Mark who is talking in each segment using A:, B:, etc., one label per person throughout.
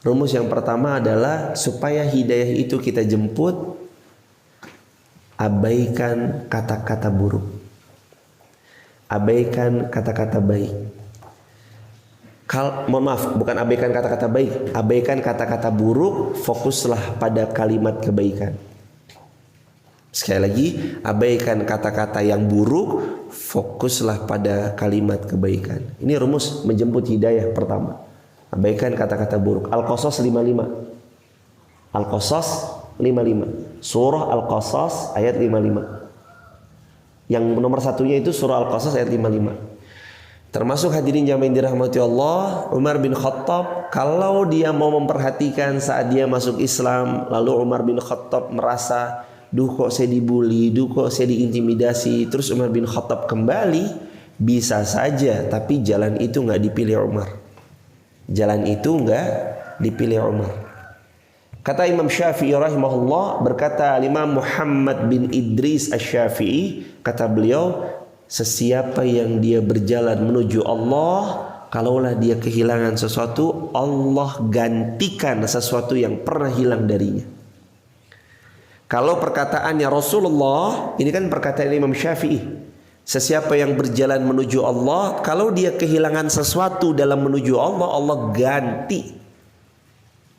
A: Rumus yang pertama adalah supaya hidayah itu kita jemput, abaikan kata-kata buruk, abaikan kata-kata baik. Mohon maaf, bukan abaikan kata-kata baik, abaikan kata-kata buruk, fokuslah pada kalimat kebaikan. Sekali lagi, abaikan kata-kata yang buruk, fokuslah pada kalimat kebaikan. Ini rumus menjemput hidayah pertama. Abaikan kata-kata buruk. Al-Qasas 55. Al-Qasas 55. Surah Al-Qasas ayat 55. Yang nomor satunya itu surah Al-Qasas ayat 55. Termasuk hadirin jamaah yang dirahmati Allah, Umar bin Khattab kalau dia mau memperhatikan saat dia masuk Islam, lalu Umar bin Khattab merasa, duh kok saya dibully, duh kok saya diintimidasi, terus Umar bin Khattab kembali, bisa saja, tapi jalan itu nggak dipilih Umar. Jalan itu nggak dipilih Umar. Kata Imam Syafi'i rahimahullah, berkata Imam Muhammad bin Idris Asy-Syafi'i, kata beliau, sesiapa yang dia berjalan menuju Allah, kalaulah dia kehilangan sesuatu, Allah gantikan sesuatu yang pernah hilang darinya. Kalau perkataannya Rasulullah, ini kan perkataan Imam Syafi'i, sesiapa yang berjalan menuju Allah, kalau dia kehilangan sesuatu dalam menuju Allah, Allah ganti.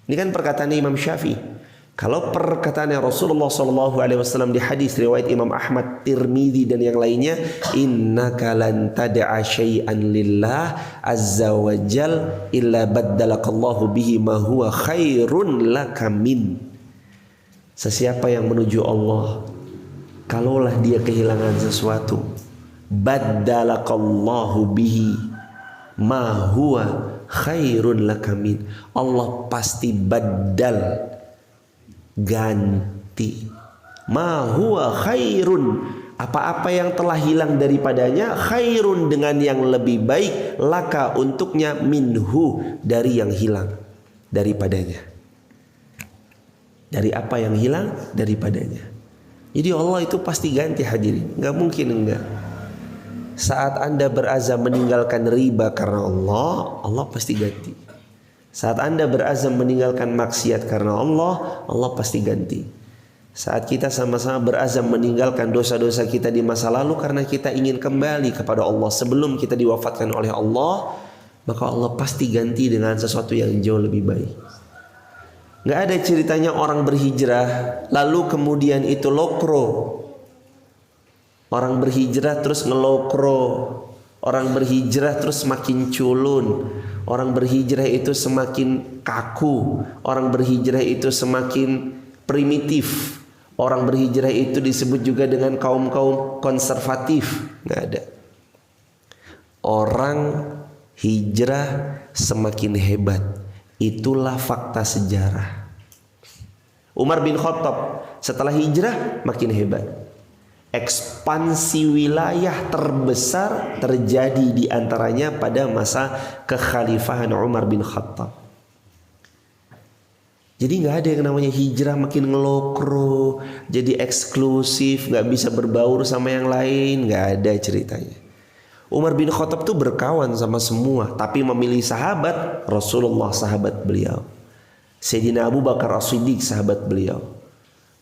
A: Ini kan perkataan Imam Syafi'i. Kalau perkataannya Rasulullah SAW di hadis riwayat Imam Ahmad, Tirmidzi dan yang lainnya, innaka lan tad'a syai'an lillah azza wa jal illa baddalakallahu bihi ma huwa khairun laka min. Sesiapa yang menuju Allah, kalaulah dia kehilangan sesuatu, baddalakallahu bihi ma huwa khairun laka min. Allah pasti baddal, ganti, ma huwa khairun, apa-apa yang telah hilang daripadanya, khairun dengan yang lebih baik, laka untuknya, minhu dari yang hilang daripadanya. Dari apa yang hilang daripadanya. Jadi Allah itu pasti ganti hadirin, nggak mungkin enggak. Saat Anda berazam meninggalkan riba karena Allah, Allah pasti ganti. Saat Anda berazam meninggalkan maksiat karena Allah, Allah pasti ganti. Saat kita sama-sama berazam meninggalkan dosa-dosa kita di masa lalu karena kita ingin kembali kepada Allah sebelum kita diwafatkan oleh Allah, maka Allah pasti ganti dengan sesuatu yang jauh lebih baik. Nggak ada ceritanya orang berhijrah lalu kemudian itu lokro. Orang berhijrah terus ngelokro. Orang berhijrah terus semakin culun. Orang berhijrah itu semakin kaku. Orang berhijrah itu semakin primitif. Orang berhijrah itu disebut juga dengan kaum-kaum konservatif. Nggak ada. Orang hijrah semakin hebat. Itulah fakta sejarah. Umar bin Khattab setelah hijrah makin hebat. Ekspansi wilayah terbesar terjadi di antaranya pada masa kekhalifahan Umar bin Khattab. Jadi nggak ada yang namanya hijrah makin ngelokro, jadi eksklusif, nggak bisa berbaur sama yang lain, nggak ada ceritanya. Umar bin Khattab tuh berkawan sama semua, tapi memilih sahabat. Rasulullah sahabat beliau, Sayyidina Abu Bakar As-Siddiq sahabat beliau.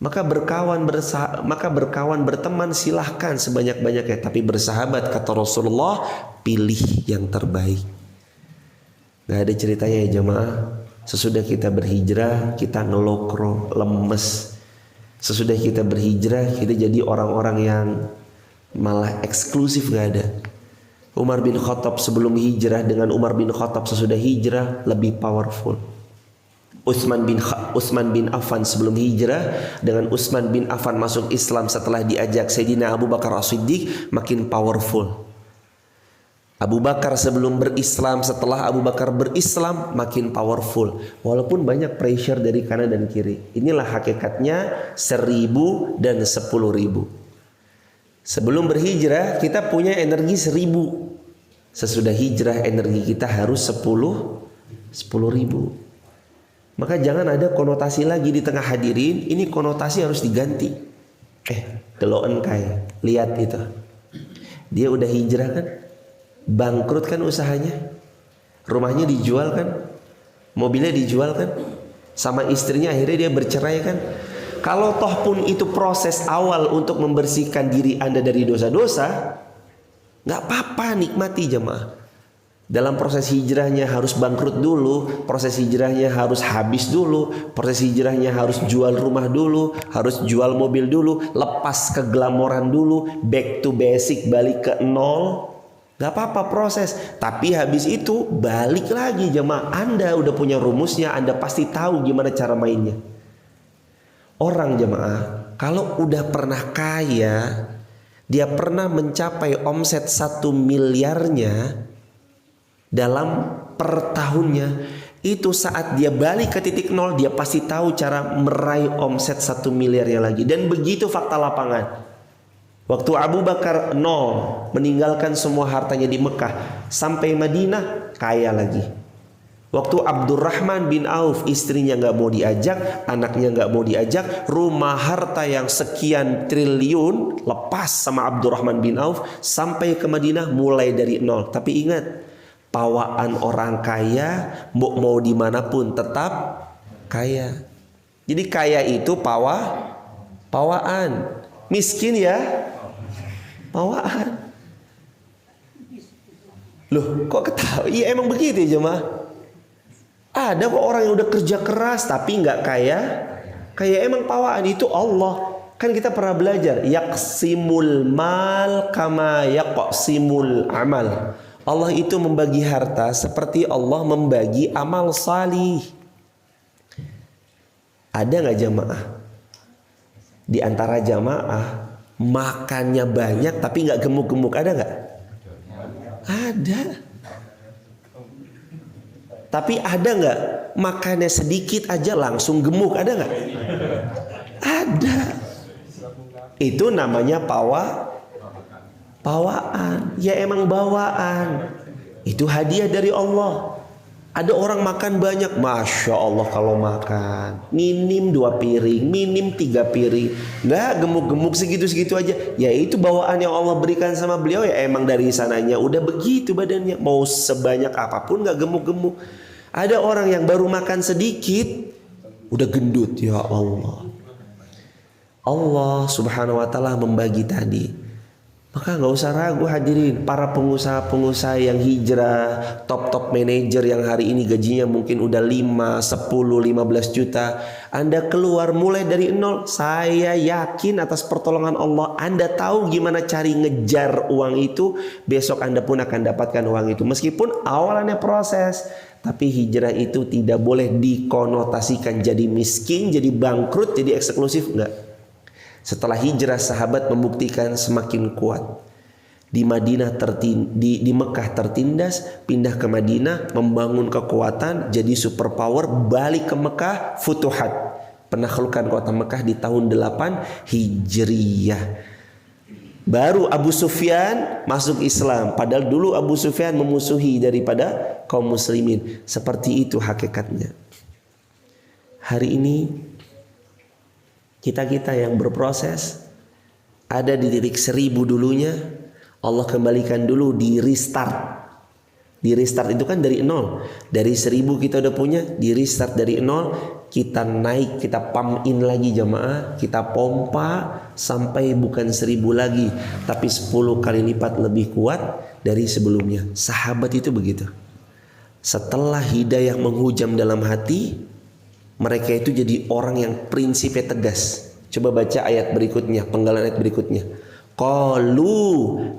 A: Maka berkawan berteman silahkan sebanyak-banyaknya, tapi bersahabat kata Rasulullah pilih yang terbaik. Gak ada ceritanya ya jemaah. Sesudah kita berhijrah kita ngelokro, lemes. Sesudah kita berhijrah kita jadi orang-orang yang malah eksklusif, gak ada. Umar bin Khattab sebelum hijrah dengan Umar bin Khattab sesudah hijrah lebih powerful. Utsman bin Affan sebelum hijrah dengan Utsman bin Affan masuk Islam setelah diajak Sayyidina Abu Bakar As-Siddiq makin powerful. Abu Bakar sebelum berislam, setelah Abu Bakar berislam makin powerful. Walaupun banyak pressure dari kanan dan kiri. Inilah hakikatnya 1000 dan 10.000. Sebelum berhijrah kita punya energi 1000. Sesudah hijrah energi kita harus 10.000. Maka jangan ada konotasi lagi di tengah hadirin. Ini konotasi harus diganti. Deloen kai, lihat itu. Dia udah hijrah kan, bangkrut kan usahanya, rumahnya dijual kan, Mobilnya dijual kan, sama istrinya akhirnya dia bercerai kan. Kalau toh pun itu proses awal untuk membersihkan diri Anda dari dosa-dosa, nggak apa-apa, nikmati jemaah. Dalam proses hijrahnya harus bangkrut dulu, proses hijrahnya harus habis dulu, proses hijrahnya harus jual rumah dulu, harus jual mobil dulu, lepas keglamoran dulu, back to basic, balik ke nol. Gak apa-apa proses, tapi habis itu balik lagi jemaah. Anda udah punya rumusnya, Anda pasti tahu gimana cara mainnya. Orang jemaah, kalau udah pernah kaya, dia pernah mencapai omset 1 miliarnya dalam per tahunnya, itu saat dia balik ke titik nol, dia pasti tahu cara meraih omset 1 miliarnya lagi. Dan begitu fakta lapangan. Waktu Abu Bakar nol, meninggalkan semua hartanya di Mekah, sampai Madinah kaya lagi. Waktu Abdurrahman bin Auf, istrinya nggak mau diajak, anaknya nggak mau diajak, rumah harta yang sekian triliun lepas sama Abdurrahman bin Auf, sampai ke Madinah mulai dari nol. Tapi ingat, pawaan orang kaya mau dimanapun tetap kaya. Jadi kaya itu pawaan, miskin ya pawaan. Loh kok ketawa? Iya emang begitu ya jemaah. Ada kok orang yang udah kerja keras tapi nggak kaya, kayak emang pawaan. Itu Allah. Kan kita pernah belajar, yaqsimul mal kama yaqsimul amal. Allah itu membagi harta seperti Allah membagi amal salih. Ada nggak jamaah? Di antara jamaah makannya banyak tapi nggak gemuk-gemuk, ada nggak? Ada. Tapi ada nggak makannya sedikit aja langsung gemuk, ada nggak? Ada. Itu namanya pawaan. Ya emang bawaan. Itu hadiah dari Allah. Ada orang makan banyak, Masya Allah kalau makan minim 2 piring, minim 3 piring, nggak gemuk-gemuk segitu-segitu aja. Ya itu bawaan yang Allah berikan sama beliau. Ya emang dari sananya udah begitu badannya. Mau sebanyak apapun nggak gemuk-gemuk. Ada orang yang baru makan sedikit udah gendut. Ya Allah. Allah subhanahu wa ta'ala membagi tadi. Maka nggak usah ragu hadirin, para pengusaha-pengusaha yang hijrah, top-top manajer yang hari ini gajinya mungkin udah 5, 10, 15 juta. Anda keluar mulai dari nol, saya yakin atas pertolongan Allah, Anda tahu gimana cari ngejar uang itu, besok Anda pun akan dapatkan uang itu. Meskipun awalannya proses, tapi hijrah itu tidak boleh dikonotasikan jadi miskin, jadi bangkrut, jadi eksklusif, enggak. Setelah hijrah sahabat membuktikan semakin kuat. Di Madinah di Mekah tertindas, pindah ke Madinah membangun kekuatan, jadi superpower, balik ke Mekah futuhat, penaklukan kota Mekah di tahun 8 Hijriyah. Baru Abu Sufyan masuk Islam, padahal dulu Abu Sufyan memusuhi daripada kaum muslimin. Seperti itu hakikatnya. Hari ini kita yang berproses ada di titik 1000 dulunya, Allah kembalikan dulu di restart. Di restart itu kan dari nol. Dari 1000 kita udah punya, di restart dari nol, kita naik, kita pump in lagi jamaah, kita pompa sampai bukan 1000 lagi, tapi 10 kali lipat lebih kuat dari sebelumnya. Sahabat itu begitu. Setelah hidayah menghujam dalam hati, mereka itu jadi orang yang prinsipnya tegas. Coba baca ayat berikutnya, penggalan ayat berikutnya. Qalu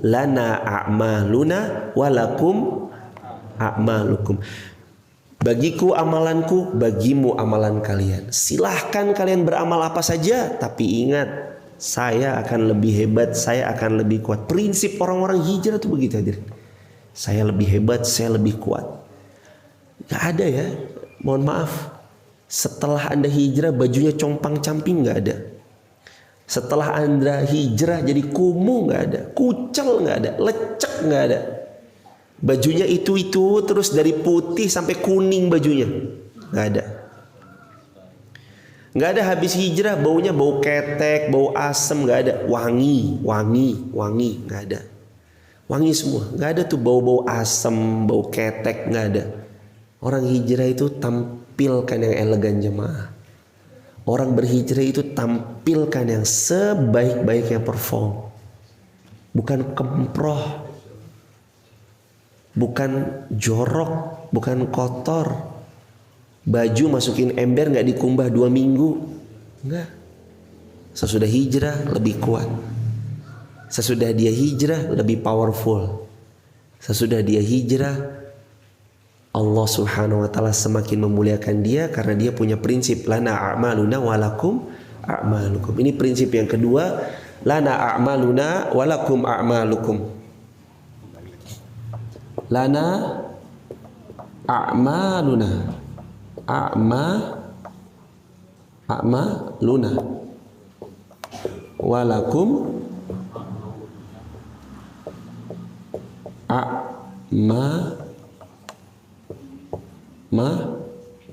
A: lana a'maluna walakum a'malukum. Bagiku amalanku, bagimu amalan kalian. Silahkan kalian beramal apa saja, tapi ingat, saya akan lebih hebat, saya akan lebih kuat. Prinsip orang-orang hijrah itu begitu hadirin. Saya lebih hebat, saya lebih kuat. Gak ada ya, mohon maaf. Setelah Anda hijrah bajunya compang-camping nggak ada. Setelah Anda hijrah jadi kumuh nggak ada, kucel nggak ada, lecek nggak ada. Bajunya itu terus dari putih sampai kuning bajunya nggak ada. Nggak ada habis hijrah baunya bau ketek, bau asem nggak ada. Wangi nggak ada. Wangi semua, nggak ada tuh bau-bau asem, bau ketek nggak ada. Orang hijrah itu tampilkan yang elegan jemaah. Orang berhijrah itu tampilkan yang sebaik-baiknya perform. Bukan kemproh, bukan jorok, bukan kotor. Baju masukin ember gak dikumbah 2 minggu. Enggak. Sesudah hijrah lebih kuat. Sesudah dia hijrah lebih powerful. Sesudah dia hijrah, Allah subhanahu wa ta'ala semakin memuliakan dia karena dia punya prinsip lana a'maluna walakum a'malukum. Ini prinsip yang kedua, lana a'maluna walakum a'malukum. Lana a'maluna a'maluna walakum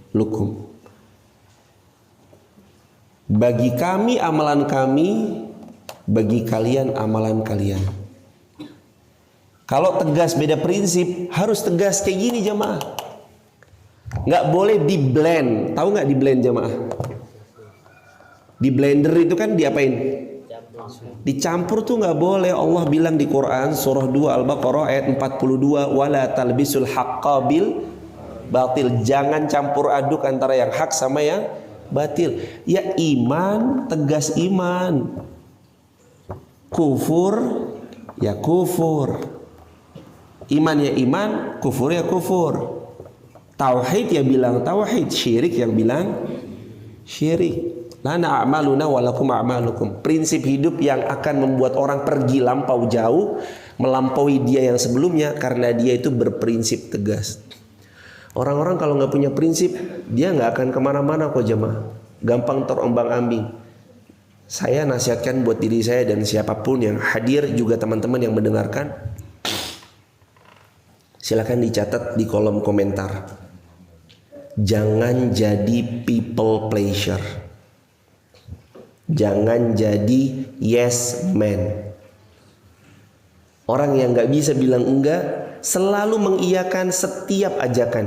A: lukum. Bagi kami amalan kami, bagi kalian amalan kalian. Kalau tegas beda prinsip, harus tegas kayak gini jamaah. Nggak boleh di blend. Tahu nggak di blend jamaah? Di blender itu kan diapain? Dicampur tuh nggak boleh. Allah bilang di Quran surah 2 Al-Baqarah ayat 42, wala talbisul haqqa bil batil. Jangan campur aduk antara yang hak sama yang batil. Ya iman, tegas iman. Kufur, ya kufur. Iman ya iman, kufur ya kufur. Tauhid ya bilang tauhid, syirik yang bilang syirik. Lana a'maluna walakum a'malukum. Prinsip hidup yang akan membuat orang pergi lampau jauh, melampaui dia yang sebelumnya karena dia itu berprinsip tegas. Orang-orang kalau nggak punya prinsip, dia nggak akan kemana-mana kok jemaah. Gampang terombang-ambing. Saya nasihatkan buat diri saya dan siapapun yang hadir, juga teman-teman yang mendengarkan, silakan dicatat di kolom komentar. Jangan jadi people pleasure. Jangan jadi yes man. Orang yang nggak bisa bilang enggak, selalu mengiyakan setiap ajakan.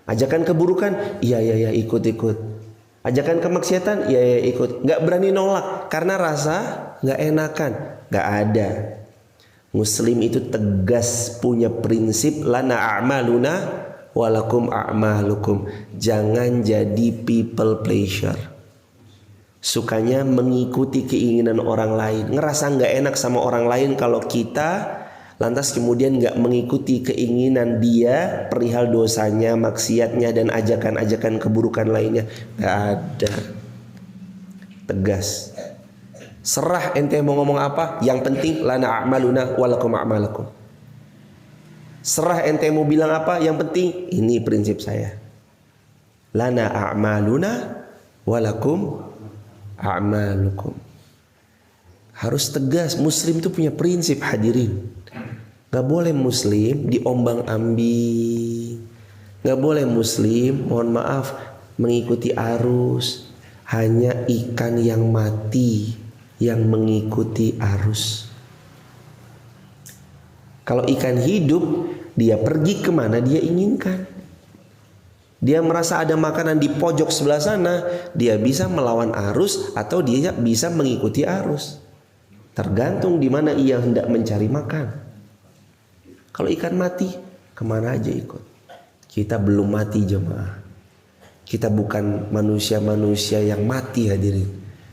A: Ajakan keburukan, iya ikut. Ajakan kemaksiatan, iya ikut. Nggak berani nolak karena rasa nggak enakan. Nggak ada. Muslim itu tegas punya prinsip lana a'maluna walakum a'malukum. Jangan jadi people pleasure. Sukanya mengikuti keinginan orang lain, ngerasa nggak enak sama orang lain kalau kita lantas kemudian nggak mengikuti keinginan dia perihal dosanya, maksiatnya dan ajakan-ajakan keburukan lainnya. Nggak ada. Tegas. Serah ente mau ngomong apa, yang penting lana a'maluna walakum a'malakum. Serah ente mau bilang apa, yang penting ini prinsip saya. Lana a'maluna walakum a'malukum. Harus tegas. Muslim itu punya prinsip hadirin. Gak boleh Muslim diombang-ambing. Gak boleh Muslim, mohon maaf, mengikuti arus. Hanya ikan yang mati yang mengikuti arus. Kalau ikan hidup, dia pergi kemana dia inginkan. Dia merasa ada makanan di pojok sebelah sana, dia bisa melawan arus atau dia bisa mengikuti arus. Tergantung di mana ia hendak mencari makan. Kalau ikan mati, kemana aja ikut. Kita belum mati jemaah. Kita bukan manusia-manusia yang mati hadirin.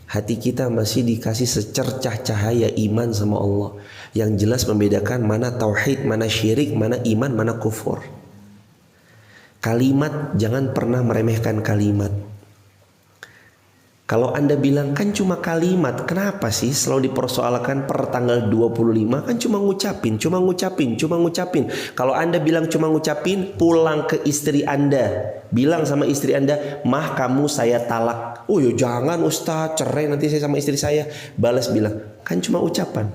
A: Hati kita masih dikasih secercah cahaya iman sama Allah, yang jelas membedakan mana tauhid, mana syirik, mana iman, mana kufur. Kalimat, jangan pernah meremehkan kalimat. Kalau Anda bilang kan cuma kalimat, kenapa sih selalu dipersoalkan per tanggal 25? Kan cuma ngucapin. Kalau Anda bilang cuma ngucapin, pulang ke istri Anda, bilang sama istri Anda, mah kamu saya talak. Oh ya jangan Ustaz, cerai nanti saya sama istri saya. Balas bilang, kan cuma ucapan.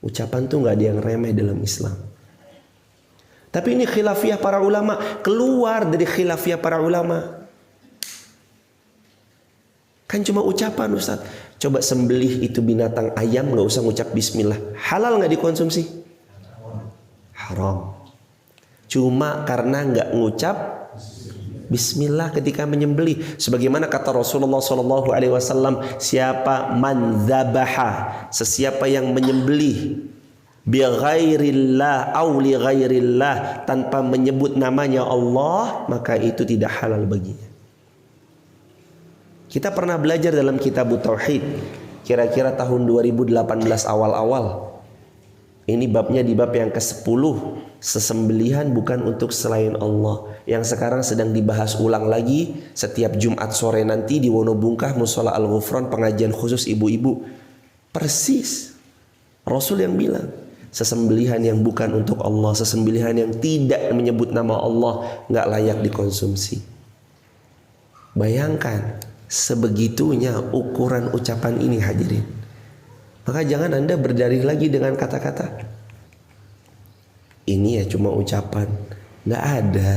A: Ucapan tuh gak ada yang remeh dalam Islam. Tapi ini khilafiyah para ulama, keluar dari khilafiyah para ulama. Kan cuma ucapan Ustaz. Coba sembelih itu binatang ayam, gak usah ngucap bismillah. Halal gak dikonsumsi? Haram. cuma karena nggak ngucap Bismillah ketika menyembelih. Sebagaimana kata Rasulullah Shallallahu Alaihi Wasallam, siapa man dzabaha, sesiapa yang menyembelih bi ghairillah aw li ghairillah, tanpa menyebut namanya Allah, maka itu tidak halal baginya. Kita pernah belajar dalam kitab Tauhid kira-kira tahun 2018 awal-awal. Ini babnya di bab yang ke-10, sesembelihan bukan untuk selain Allah, yang sekarang sedang dibahas ulang lagi setiap Jumat sore nanti di Wonobungkah Mushola Al-Ghufran, pengajian khusus ibu-ibu. Persis Rasul yang bilang, sesembelihan yang bukan untuk Allah, sesembelihan yang tidak menyebut nama Allah, nggak layak dikonsumsi. Bayangkan sebegitunya ukuran ucapan ini hadirin. Maka jangan Anda berdalih lagi dengan kata-kata ini ya cuma ucapan. Nggak ada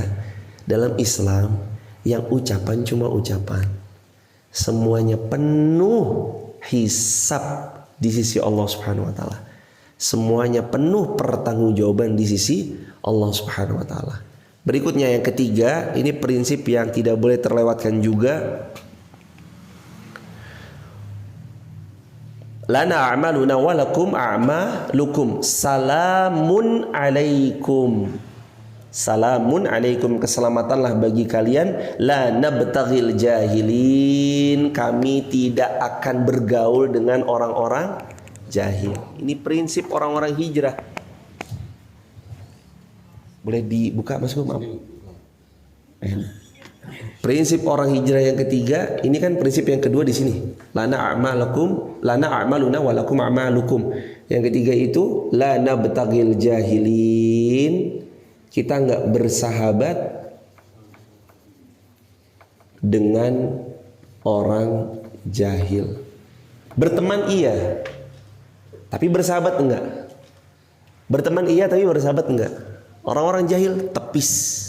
A: dalam Islam yang ucapan cuma ucapan. Semuanya penuh hisab di sisi Allah Subhanahu wa taala. Semuanya penuh pertanggungjawaban di sisi Allah Subhanahu wa taala. Berikutnya yang ketiga, ini prinsip yang tidak boleh terlewatkan juga. Lana a'maluna wa lakum a'malukum. Salamun alaikum. Salamun alaikum, keselamatanlah bagi kalian. La nabtaghil jahilin, kami tidak akan bergaul dengan orang-orang jahil. Ini prinsip orang-orang hijrah. Boleh dibuka Mas Gu, maaf. Prinsip orang hijrah yang ketiga, ini kan prinsip yang kedua di sini. Lana a'malukum, lana a'maluna wa lakum a'malukum. Yang ketiga itu la nabtaghil jahilin. Kita nggak bersahabat dengan orang jahil. Berteman iya, tapi bersahabat enggak. Berteman iya, tapi bersahabat enggak. Orang-orang jahil tepis.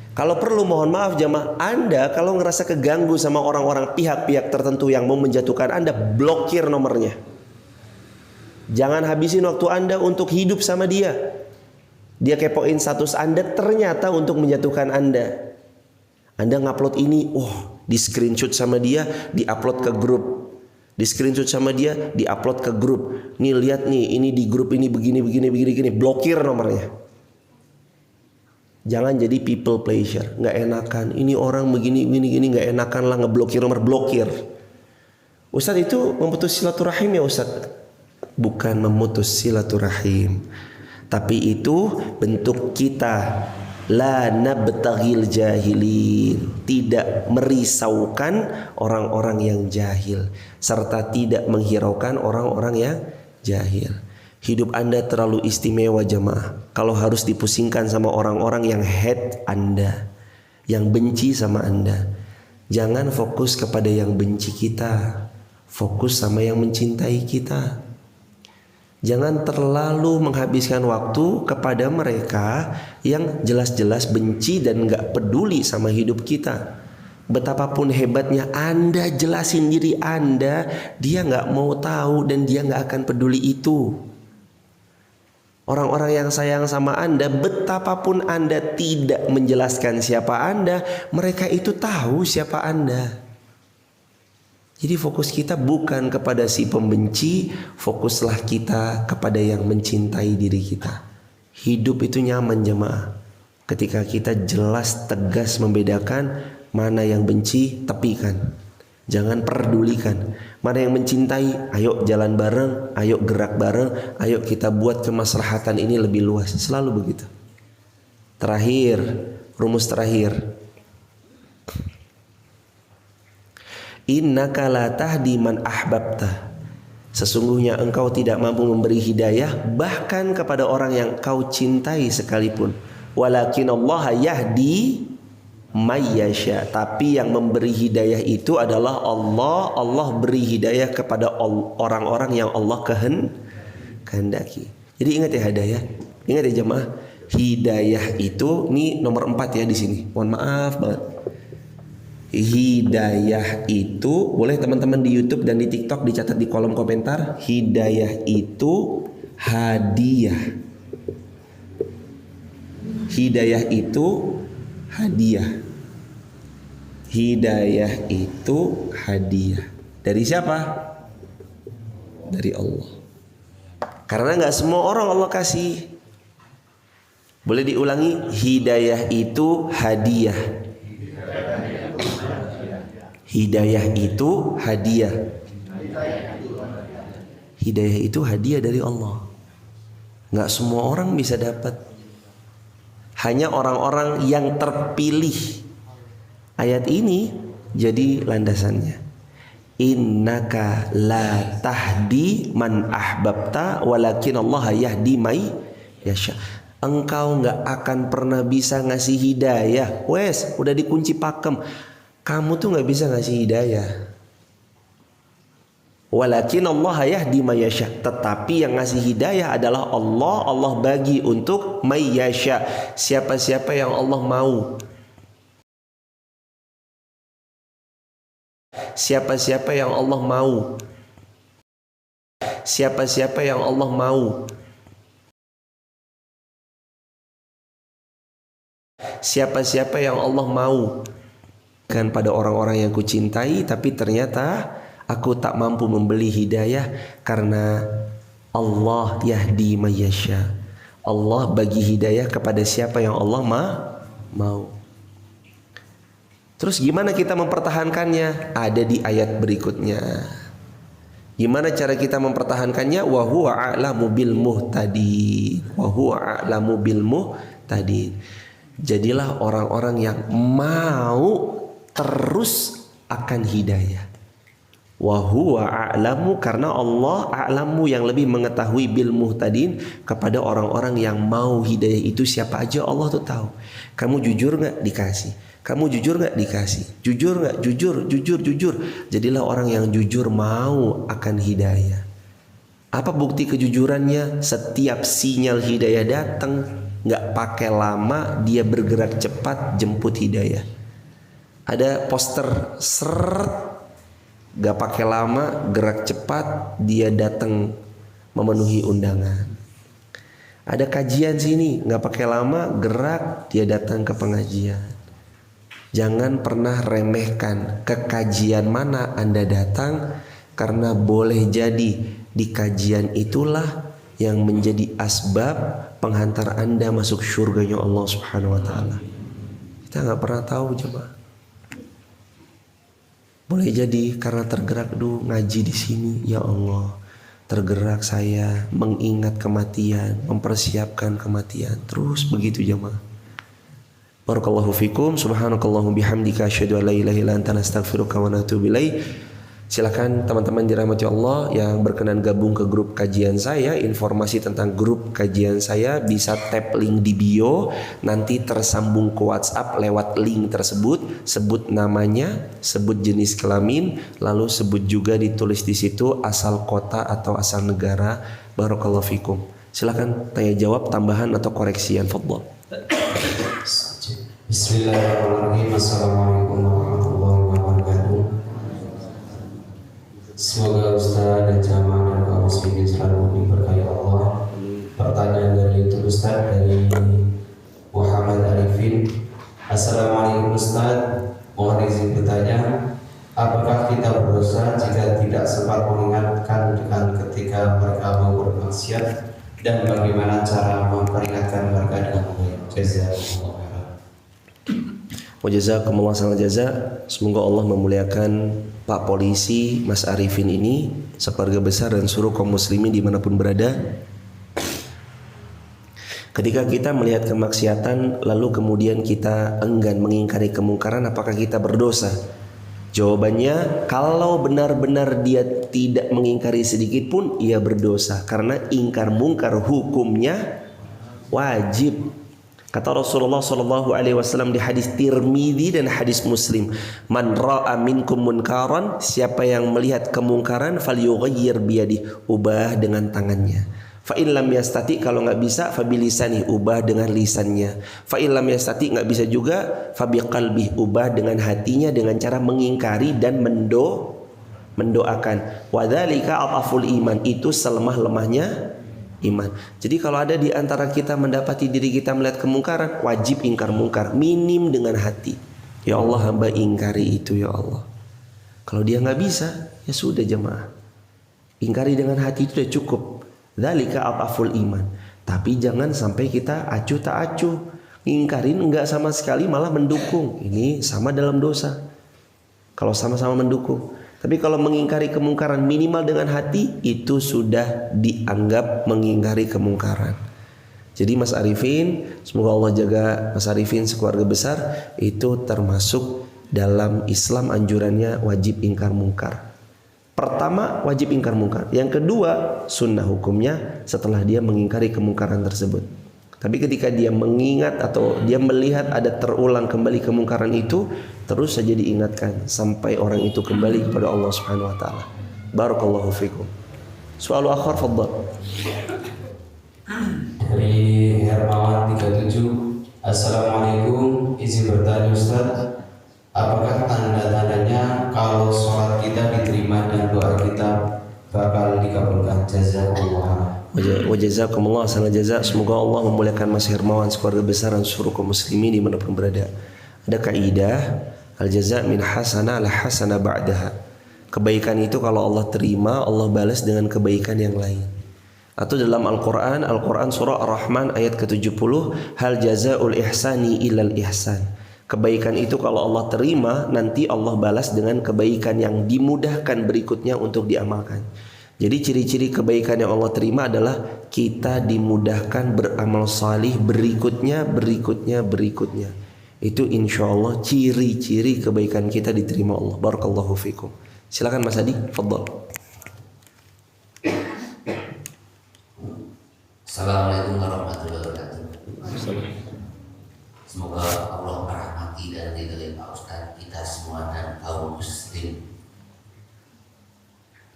A: Kalau perlu mohon maaf jamaah, Anda kalau ngerasa keganggu sama orang-orang pihak-pihak tertentu yang mau menjatuhkan Anda, blokir nomornya. Jangan habisin waktu Anda untuk hidup sama dia. Dia kepoin status Anda ternyata untuk menjatuhkan Anda. Anda ngupload ini, di screenshot sama dia, diupload ke grup. Di screenshot sama dia, diupload ke grup. Nih lihat nih, ini di grup ini begini, blokir nomornya. Jangan jadi people pleasure, nggak enakan. Ini orang begini, nggak enakan lah, ngeblokir nomor, blokir. Ustadz itu memutus silaturahim ya Ustadz? Bukan memutus silaturahim, tapi itu bentuk kita la nabtaghil jahilin, tidak merisaukan orang-orang yang jahil, serta tidak menghiraukan orang-orang yang jahil. Hidup Anda terlalu istimewa jamaah kalau harus dipusingkan sama orang-orang yang hate Anda, yang benci sama Anda. Jangan fokus kepada yang benci kita, fokus sama yang mencintai kita. Jangan terlalu menghabiskan waktu kepada mereka yang jelas-jelas benci dan gak peduli sama hidup kita. Betapapun hebatnya Anda jelasin diri Anda, dia gak mau tahu dan dia gak akan peduli itu. Orang-orang yang sayang sama Anda, betapapun Anda tidak menjelaskan siapa Anda, mereka itu tahu siapa Anda. Jadi fokus kita bukan kepada si pembenci, fokuslah kita kepada yang mencintai diri kita. Hidup itu nyaman jemaah ketika kita jelas tegas membedakan mana yang benci, tepikan. Jangan pedulikan. Mana yang mencintai, ayo jalan bareng, ayo gerak bareng, ayo kita buat kemaslahatan ini lebih luas. Selalu begitu. Terakhir, rumus terakhir. Innaka la tahdi man ahbabta. Sesungguhnya engkau tidak mampu memberi hidayah bahkan kepada orang yang kau cintai sekalipun. Walakin Allah yahdi mayyasha, tapi yang memberi hidayah itu adalah Allah. Allah beri hidayah kepada orang-orang yang Allah kehendaki. Jadi ingat ya hidayah, ingat ya jemaah, hidayah itu ini nomor 4 ya di sini. Mohon maaf banget. Hidayah itu boleh teman-teman di YouTube dan di TikTok dicatat di kolom komentar. Hidayah itu hadiah. Hidayah itu hadiah. Hidayah itu hadiah. Dari siapa? Dari Allah. Karena nggak semua orang Allah kasih. Boleh diulangi? Hidayah itu hadiah. Hidayah itu hadiah. Hidayah itu hadiah dari Allah. Nggak semua orang bisa dapat. Hanya orang-orang yang terpilih. Ayat ini jadi landasannya. Innaka la tahdi man ahbabta walakin Allah yahdi may yasha. Engkau nggak akan pernah bisa ngasih hidayah. Wes, udah dikunci pakem. Kamu tuh nggak bisa ngasih hidayah. Walakin Allah yahdi may yasha. Tetapi yang ngasih hidayah adalah Allah. Allah bagi untuk may yasha. Siapa-siapa yang Allah mau. Siapa-siapa yang Allah mau. Siapa-siapa yang Allah mau. Siapa-siapa yang Allah mau. Kan pada orang-orang yang kucintai, tapi ternyata aku tak mampu membeli hidayah karena Allah yahdi mayyasha. Allah bagi hidayah kepada siapa yang Allah mau. Terus gimana kita mempertahankannya? Ada di ayat berikutnya. Gimana cara kita mempertahankannya? Wa huwa a'lamu bil muhtadin. Wa huwa a'lamu bil muhtadin. Jadilah orang-orang yang mau terus akan hidayah. Wa huwa a'lamu, karena Allah a'lamu yang lebih mengetahui bil muhtadin, kepada orang-orang yang mau hidayah itu siapa aja Allah tuh tahu. Kamu jujur nggak? Dikasih. Kamu jujur nggak? Dikasih. Jujur nggak? Jujur. Jadilah orang yang jujur mau akan hidayah. Apa bukti kejujurannya? Setiap sinyal hidayah datang, nggak pakai lama dia bergerak cepat jemput hidayah. Ada poster seret, nggak pakai lama gerak cepat dia datang memenuhi undangan. Ada kajian sini, nggak pakai lama gerak dia datang ke pengajian. Jangan pernah remehkan ke kajian mana Anda datang, karena boleh jadi di kajian itulah yang menjadi asbab penghantar Anda masuk surganya Allah Subhanahu wa taala. Kita nggak pernah tahu coba. Boleh jadi karena tergerak ngaji di sini, ya Allah. Tergerak saya mengingat kematian, mempersiapkan kematian. Terus begitu jemaah. Barakallahu fikum, subhanakallahumma bihamdika asyhadu an la ilaha illa anta astaghfiruka wa atubu ilaik. Silakan teman-teman dirahmati Allah yang berkenan gabung ke grup kajian saya. Informasi tentang grup kajian saya bisa tap link di bio, nanti tersambung ke WhatsApp lewat link tersebut. Sebut namanya, sebut jenis kelamin, lalu sebut juga ditulis di situ asal kota atau asal negara. Barakallahu fikum. Silakan tanya jawab, tambahan atau koreksian, fadhol.
B: Bismillahirrahmanirrahim. Assalamualaikum warahmatullahi wabarakatuh. Semoga Ustaz dan jamaah dan kaum muslimin selalu diberkahi Allah. Pertanyaan dari YouTube Ustaz, dari Muhammad Arifin. Assalamualaikum Ustaz, mohon izin bertanya, apakah kita berdosa jika tidak sempat mengingatkan dengan ketika mereka mau bermaksiat, dan bagaimana cara memperingatkan mereka dengan baik? Jazakumullah.
A: Wajazakumullah khairan jazaa. Semoga Allah memuliakan Pak Polisi Mas Arifin ini, sekeluarga besar dan seluruh kaum muslimin dimanapun berada. Ketika kita melihat kemaksiatan lalu kemudian kita enggan mengingkari kemungkaran, apakah kita berdosa? Jawabannya, kalau benar-benar dia tidak mengingkari sedikit pun, ia berdosa. Karena ingkar mungkar hukumnya wajib. Kata Rasulullah SAW di hadis Tirmidzi dan hadis Muslim, man ra'a minkum munkaran, siapa yang melihat kemungkaran, falyughayyir biyadihi, ubah dengan tangannya. Fa in lam yastati, kalau nggak bisa, fa bilisani, ubah dengan lisannya. Fa in lam yastati, nggak bisa juga, fa biqalbi, ubah dengan hatinya dengan cara mengingkari dan mendoakan. Wadzalika ataful iman, itu selemah-lemahnya iman. Jadi kalau ada di antara kita mendapati diri kita melihat kemungkaran, wajib ingkar mungkar, minim dengan hati. Ya Allah, hamba ingkari itu ya Allah. Kalau dia nggak bisa, ya sudah jemaah. Ingkari dengan hati itu sudah cukup. Dzalika adhaful iman. Tapi jangan sampai kita acuh tak acuh. Ngingkarin enggak sama sekali malah mendukung. Ini sama dalam dosa. Kalau sama-sama mendukung. Tapi kalau mengingkari kemungkaran minimal dengan hati, itu sudah dianggap mengingkari kemungkaran. Jadi Mas Arifin, semoga Allah jaga Mas Arifin sekeluarga besar, itu termasuk dalam Islam anjurannya wajib ingkar mungkar. Pertama, wajib ingkar mungkar. Yang kedua, sunnah hukumnya setelah dia mengingkari kemungkaran tersebut. Tapi ketika dia mengingat atau dia melihat ada terulang kembali kemungkaran itu, terus saja diingatkan sampai orang itu kembali kepada Allah Subhanahu wa taala. Barakallahu fikum. Soal akhar, fadhal.
B: Dari Hermawan 37. Assalamualaikum, izin bertanya Ustaz, apakah tanda-tandanya kalau sholat kita diterima dan doa kita bakal dikabulkan? Jazakallah.
A: Wa jazakumullah khairan jazaa. Semoga Allah memuliakan Mas Hermawan sekeluarga besar dan seluruh kaum muslimin dimanapun berada. Ada kaidah al jaza min hasana la hasana ba'daha. Kebaikan itu kalau Allah terima, Allah balas dengan kebaikan yang lain. Atau dalam Al-Quran surah Ar-Rahman ayat ke-70, hal jazaul ihsani illal ihsan. Kebaikan itu kalau Allah terima, nanti Allah balas dengan kebaikan yang dimudahkan berikutnya untuk diamalkan. Jadi ciri-ciri kebaikan yang Allah terima adalah kita dimudahkan beramal salih berikutnya. Itu insya Allah ciri-ciri kebaikan kita diterima Allah. Barakallahu fikum. Silakan Mas Adi, fadhal.
C: Assalamualaikum warahmatullahi wabarakatuh. Semoga Allah merahmati dan ridhoi Pak Ustadz kita semua dan kaum muslim.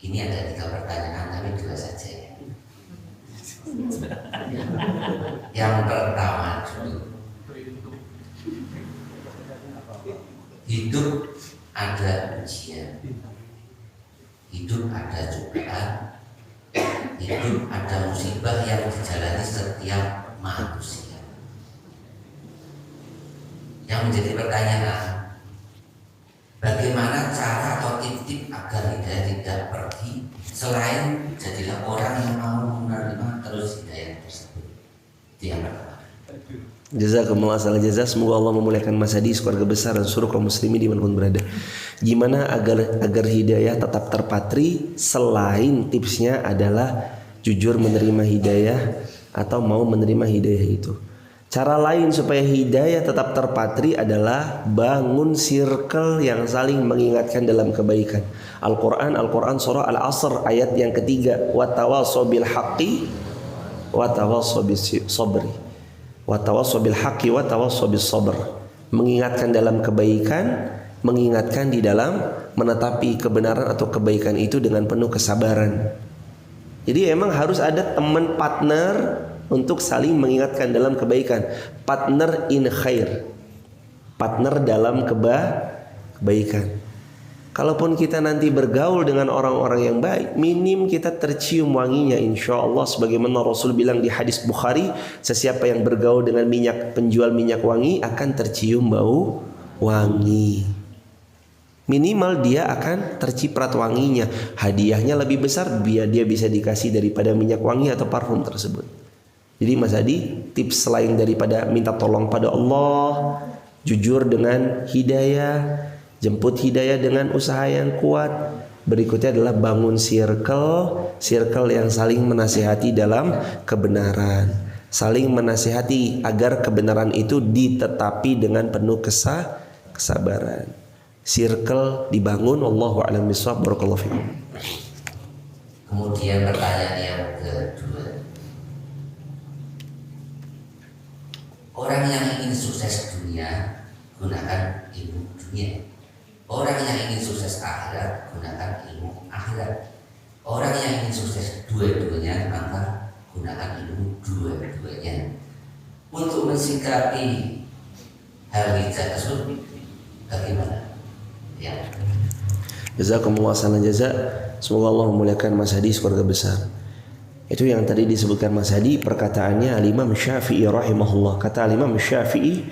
C: Ini ada 3 pertanyaan tapi 2 saja ya. Yang pertama dulu, hidup ada ujian, hidup ada cobaan, hidup ada musibah yang dijalani setiap manusia. Yang menjadi pertanyaan, bagaimana cara atau tip-tip agar hidayah tidak pergi selain jadilah orang yang mau menerima terus hidayah tersebut. Itu yang pertama.
A: Jazakumullah khairan jazaa. Semoga Allah memuliakan Mas Adi sekeluarga besar dan seluruh kaum muslimin dimanapun berada. Gimana agar hidayah tetap terpatri? Selain tipsnya adalah jujur menerima hidayah atau mau menerima hidayah itu. Cara lain supaya hidayah tetap terpatri adalah bangun circle yang saling mengingatkan dalam kebaikan. Al-Quran surah Al-Asr ayat yang ketiga, watawassaw bil haqqi watawassaw bis sabri. Watawassaw bil haqqi watawassaw bis sabr. Mengingatkan dalam kebaikan, mengingatkan di dalam menetapi kebenaran atau kebaikan itu dengan penuh kesabaran. Jadi emang harus ada teman partner untuk saling mengingatkan dalam kebaikan. Partner in khair, partner dalam kebaikan. Kalaupun kita nanti bergaul dengan orang-orang yang baik, minim kita tercium wanginya insya Allah. Sebagaimana Rasul bilang di hadis Bukhari, sesiapa yang bergaul dengan penjual minyak wangi akan tercium bau wangi. Minimal dia akan terciprat wanginya. Hadiahnya lebih besar biar dia bisa dikasih daripada minyak wangi atau parfum tersebut. Jadi Mas Adi, tips selain daripada minta tolong pada Allah, jujur dengan hidayah, jemput hidayah dengan usaha yang kuat. Berikutnya adalah bangun circle yang saling menasihati dalam kebenaran. Saling menasihati agar kebenaran itu ditetapi dengan penuh kesabaran. Circle dibangun, wallahu a'lam bishawab. Barakallahu fikum.
C: Kemudian pertanyaan yang kedua, orang yang ingin sukses dunia gunakan ilmu dunia. Orang yang ingin sukses akhirat gunakan ilmu akhirat. Orang yang ingin sukses dua-duanya maka gunakan ilmu dua-duanya. Untuk mensikapi hal hijab tersebut bagaimana? Ya.
A: Jazakumullah khairan jazaa. Semoga Allah memuliakan Mas Hadi sekeluarga besar. Itu yang tadi disebutkan Mas Hadi, perkataannya Al-Imam Syafi'i rahimahullah. Kata Al-Imam Syafi'i,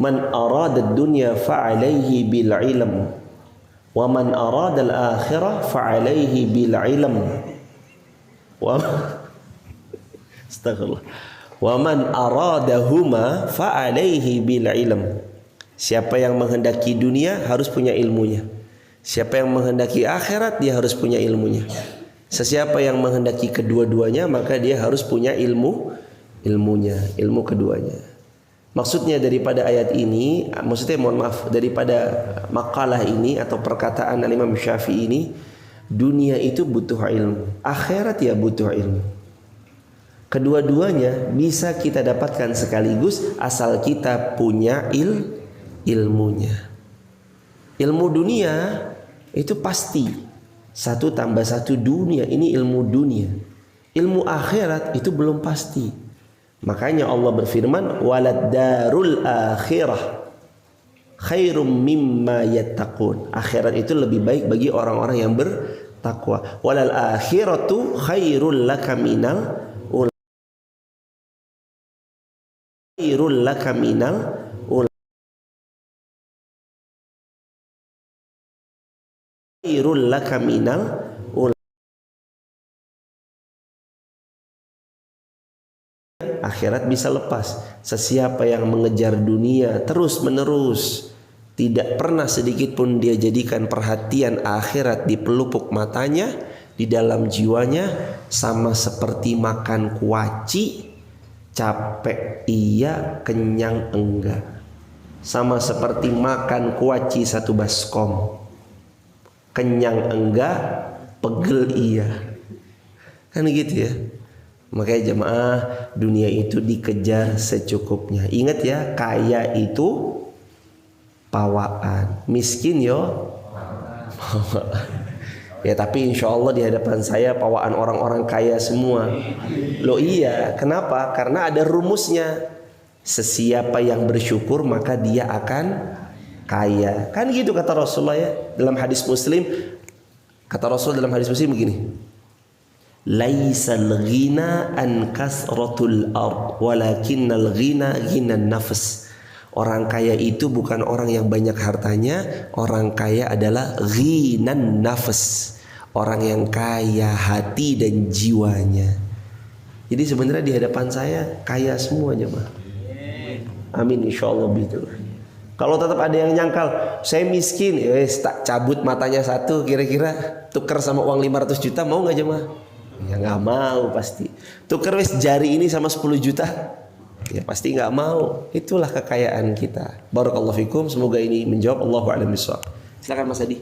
A: man arada ad-dunya fa'alaihi bil ilm wa man arada al-akhirah fa'alaihi bil ilm wa Astaghfirullah. Wa man aradahuma fa'alaihi bil ilm. Siapa yang menghendaki dunia harus punya ilmunya. Siapa yang menghendaki akhirat dia harus punya ilmunya. Sesiapa yang menghendaki kedua-duanya maka dia harus punya ilmunya, ilmu keduanya. Maksudnya daripada ayat ini, maksudnya mohon maaf, daripada makalah ini atau perkataan Imam Syafi'i ini, dunia itu butuh ilmu, akhirat ya butuh ilmu. Kedua-duanya bisa kita dapatkan sekaligus asal kita punya ilmunya. Ilmu dunia itu pasti 1 + 1 dunia, ini ilmu dunia. Ilmu akhirat itu belum pasti. Makanya Allah berfirman, walad darul akhirah khairum mimma yattaqun. Akhirat itu lebih baik bagi orang-orang yang bertakwa. Walal akhiratu khairul laka minal khairul laka minal khairul laka minal akhirat bisa lepas. Sesiapa yang mengejar dunia terus menerus, tidak pernah sedikit pun dia jadikan perhatian akhirat di pelupuk matanya, di dalam jiwanya, sama seperti makan kuaci, capek iya, kenyang enggak. Sama seperti makan kuaci 1 baskom, kenyang enggak, pegel iya. Kan gitu ya. Makanya jemaah, dunia itu dikejar secukupnya. Ingat ya, kaya itu pawaan, miskin yo pawaan. Ya tapi insya Allah di hadapan saya pawaan orang-orang kaya semua. Loh iya, kenapa? Karena ada rumusnya. Sesiapa yang bersyukur maka dia akan kaya. Kan gitu kata Rasulullah ya dalam hadis Muslim. Kata Rasul dalam hadis Muslim begini, laisal ghina an kasratul ard walakinnal ghina ghinan nafs. Orang kaya itu bukan orang yang banyak hartanya, orang kaya adalah ghinan nafs, orang yang kaya hati dan jiwanya. Jadi sebenarnya di hadapan saya kaya semua jemaah. Amin insyaallah begitu. Kalau tetap ada yang nyangkal saya miskin, tak cabut matanya 1, kira-kira tuker sama uang 500 juta mau nggak jemaah? Ya nggak mau pasti. Tuker wes jari ini sama 10 juta, ya pasti nggak mau. Itulah kekayaan kita. Barakallahu fikum. Semoga ini menjawab. Allahu a'lam bishawab. Silakan Mas Adi.